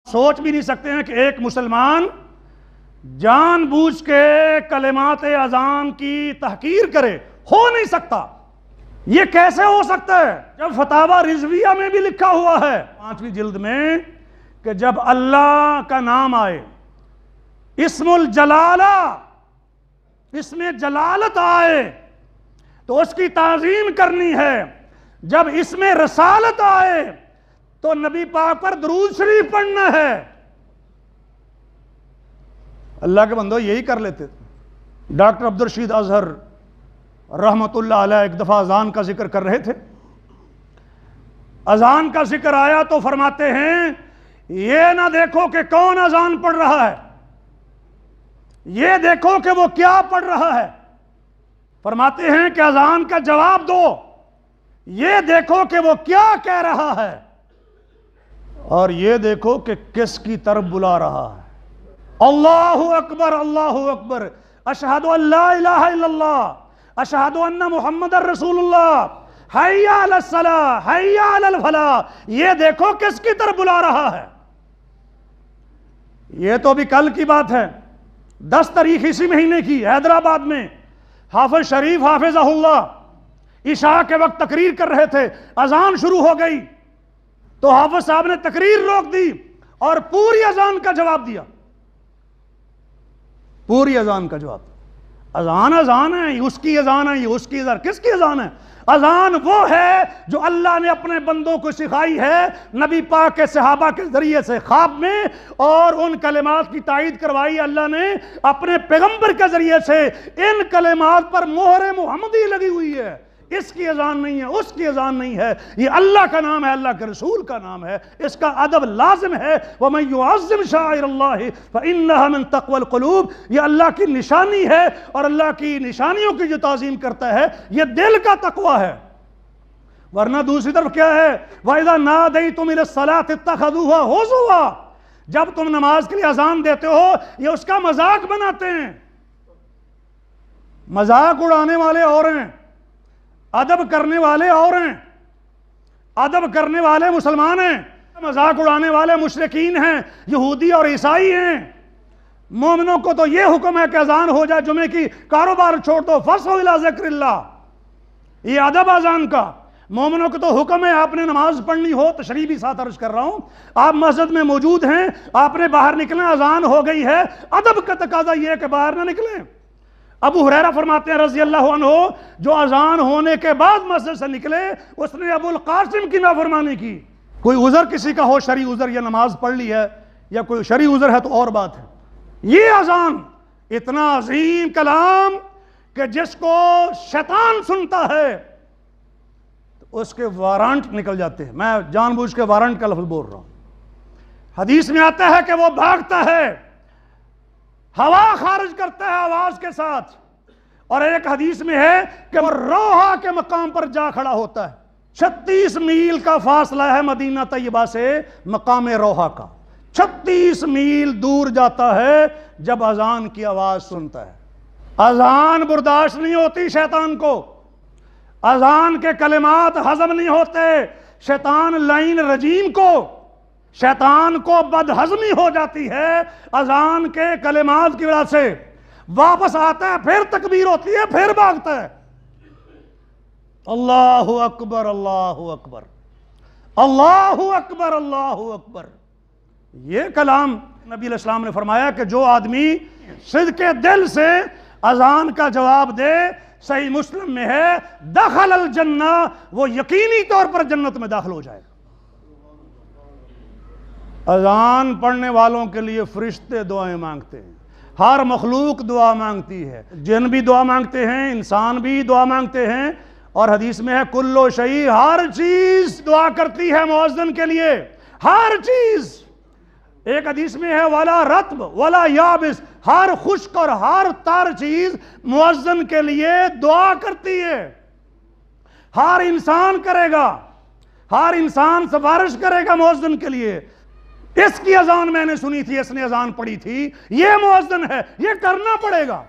سوچ بھی نہیں سکتے ہیں کہ ایک مسلمان جان بوجھ کے کلمات اذان کی تحقیر کرے، ہو نہیں سکتا۔ یہ کیسے ہو سکتا ہے جب فتاوی رضویہ میں بھی لکھا ہوا ہے 5ویں جلد میں کہ جب اللہ کا نام آئے، اسم الجلالہ، اس میں جلالت آئے تو اس کی تعظیم کرنی ہے۔ جب اس میں رسالت آئے تو نبی پاک پر درود شریف پڑھنا ہے۔ اللہ کے بندو یہی کر لیتے تھے۔ ڈاکٹر عبدالرشید اظہر رحمت اللہ علیہ ایک دفعہ اذان کا ذکر کر رہے تھے۔ اذان کا ذکر آیا تو فرماتے ہیں یہ نہ دیکھو کہ کون اذان پڑھ رہا ہے، یہ دیکھو کہ وہ کیا پڑھ رہا ہے۔ فرماتے ہیں کہ اذان کا جواب دو، یہ دیکھو کہ وہ کیا کہہ رہا ہے، اور یہ دیکھو کہ کس کی طرف بلا رہا ہے۔ اللہ اکبر، اللہ اکبر، اشہد ان لا الہ الا اللہ، اشہد ان محمد رسول اللہ، حی علی الصلاۃ، حی علی الفلاح، یہ دیکھو کس کی طرف بلا رہا ہے۔ یہ تو بھی کل کی بات ہے، 10 تاریخ اسی مہینے کی حیدرآباد میں حافظ شریف حافظہ اللہ عشاء کے وقت تقریر کر رہے تھے، اذان شروع ہو گئی تو حافظ صاحب نے تقریر روک دی اور پوری اذان کا جواب دیا۔ پوری اذان کا جواب۔ اذان اذان ہے، یہ اس کی اذان ہے، یہ اس کی اذان، کس کی اذان ہے؟ اذان وہ ہے جو اللہ نے اپنے بندوں کو سکھائی ہے نبی پاک کے صحابہ کے ذریعے سے خواب میں، اور ان کلمات کی تائید کروائی اللہ نے اپنے پیغمبر کے ذریعے سے۔ ان کلمات پر مہر محمدی لگی ہوئی ہے۔ اس کی اذان نہیں ہے، اس کی اذان نہیں ہے، یہ اللہ کا نام ہے، اللہ کے رسول کا نام ہے، اس کا ادب لازم ہے۔ وَمَن يُعَظِّمْ شَعَائِرَ اللَّهِ فَإِنَّهَا مِن تَقْوَى الْقُلُوبِ، یہ اللہ کی نشانی ہے، اور اللہ کی نشانیوں کی جو تعظیم کرتا ہے یہ دل کا تقوی ہے۔ ورنہ دوسری طرف کیا ہے؟ وَإِذَا نَادَيْتُمْ إِلَى الصَّلَاةِ اتَّخَذُوهَا هُزُوًا، جب تم نماز کے لیے اذان دیتے ہو یہ اس کا مذاق بناتے ہیں۔ مذاق اڑانے والے اور ہیں، ادب کرنے والے اور ہیں، ادب کرنے والے مسلمان ہیں، مذاق اڑانے والے مشرکین ہیں، یہودی اور عیسائی ہیں۔ مومنوں کو تو یہ حکم ہے کہ اذان ہو جائے، جمعے کی کاروبار چھوڑ دو، فَصْغُوا إِلَىٰ ذِكْرِ اللَّهِ، یہ ادب اذان کا۔ مومنوں کو تو حکم ہے آپ نے نماز پڑھنی ہو، تشریح بھی ساتھ عرض کر رہا ہوں، آپ مسجد میں موجود ہیں، آپ نے باہر نکلنا، اذان ہو گئی ہے، ادب کا تقاضا یہ ہے کہ باہر نہ نکلیں۔ ابو ہریرہ فرماتے ہیں رضی اللہ عنہ، جو اذان ہونے کے بعد مسجد سے نکلے اس نے ابو القاسم کی نافرمانی کی۔ کوئی عذر کسی کا ہو، شرعی عذر، یا نماز پڑھ لی ہے یا کوئی شرعی عذر ہے تو اور بات ہے۔ یہ اذان اتنا عظیم کلام کہ جس کو شیطان سنتا ہے تو اس کے وارنٹ نکل جاتے ہیں۔ میں جان بوجھ کے وارنٹ کا لفظ بول رہا ہوں۔ حدیث میں آتا ہے کہ وہ بھاگتا ہے، ہوا خارج کرتا ہے آواز کے ساتھ، اور ایک حدیث میں ہے کہ وہ روحا کے مقام پر جا کھڑا ہوتا ہے۔ 36 میل کا فاصلہ ہے مدینہ طیبہ سے مقام روحا کا، 36 میل دور جاتا ہے جب اذان کی آواز سنتا ہے۔ اذان برداشت نہیں ہوتی شیطان کو، اذان کے کلمات ہضم نہیں ہوتے، شیطان لعین رجیم کو، شیطان کو بدہضمی ہو جاتی ہے اذان کے کلمات کی وجہ سے۔ واپس آتا ہے، پھر تکبیر ہوتی ہے، پھر بھاگتا ہے۔ اللہ اکبر، اللہ اکبر، اللہ اکبر، اللہ اکبر۔ یہ کلام نبی علیہ السلام نے فرمایا کہ جو آدمی صدق دل سے اذان کا جواب دے، صحیح مسلم میں ہے، دخل الجنہ، وہ یقینی طور پر جنت میں داخل ہو جائے گا۔ اذان پڑھنے والوں کے لیے فرشتے دعائیں مانگتے ہیں، ہر مخلوق دعا مانگتی ہے، جن بھی دعا مانگتے ہیں، انسان بھی دعا مانگتے ہیں، اور حدیث میں ہے کلو شیء، ہر چیز دعا کرتی ہے مؤذن کے لیے، ہر چیز۔ ایک حدیث میں ہے ولا رطب ولا یابس، ہر خشک اور ہر تر چیز مؤذن کے لیے دعا کرتی ہے۔ ہر انسان کرے گا، ہر انسان سفارش کرے گا مؤذن کے لیے۔ اس کی اذان میں نے سنی تھی، اس نے اذان پڑھی تھی، یہ مؤذن ہے، یہ کرنا پڑے گا۔